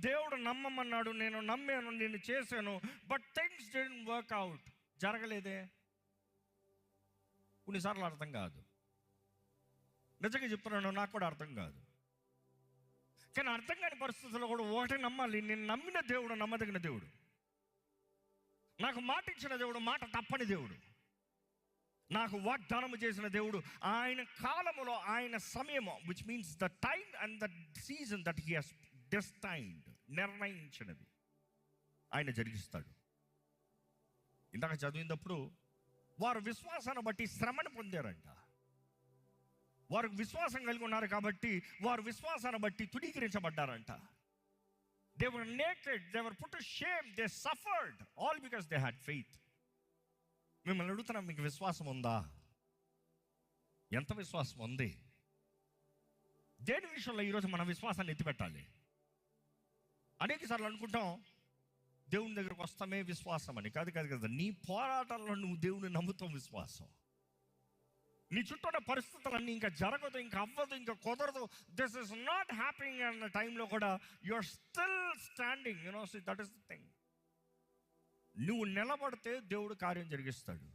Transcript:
దేవుడు నమ్మమన్నాడు, నేను నమ్మాను, నేను చేశాను, but things didn't work out. జరగలేదే. కొన్నిసార్లు అర్థం కాదు, నిజంగా చెప్తున్నాను, నాకు కూడా అర్థం కాదు. కానీ అర్థం కాని పరిస్థితుల్లో కూడా ఒకటే నమ్మాలి, నేను నమ్మిన దేవుడు నమ్మదగిన దేవుడు, నాకు మాట ఇచ్చిన దేవుడు మాట తప్పని దేవుడు, నాకు వాగ్దానం చేసిన దేవుడు. ఆయన కాలములో, ఆయన సమయము, which means the time and the season that he has destined, నిర్ణయించినది ఆయన జరిగిస్తాడు. ఇందాక చదివినప్పుడు వారు విశ్వాసాన్ని బట్టి శ్రమను పొందారంట. వారు విశ్వాసం కలిగి ఉన్నారు కాబట్టి వారు విశ్వాసాన్ని బట్టి తుడీకరించబడ్డారంట. They were naked, they were put to shame, they suffered all because they had faith. మిమ్మల్ని అడుగుతున్నాం, మీకు విశ్వాసం ఉందా? ఎంత విశ్వాసం ఉంది? దేని విషయంలో ఈరోజు మన విశ్వాసాన్ని ఎత్తిపెట్టాలి? అనేక సార్లు అనుకుంటాం దేవుని దగ్గరకు వస్తామే విశ్వాసం అని. కాదు కాదు కదా, నీ పోరాటాల్లో నువ్వు దేవుని నమ్ముతావు విశ్వాసం. నీ చుట్టూ ఉన్న పరిస్థితులన్నీ ఇంకా జరగదు, ఇంకా అవ్వదు, ఇంకా కుదరదు, దిస్ ఇస్ నాట్ హ్యాపెనింగ్ అన్న టైంలో కూడా you are still standing, that is the thing. నువ్వు నిలబడితే దేవుడు కార్యం జరిగిస్తాడు.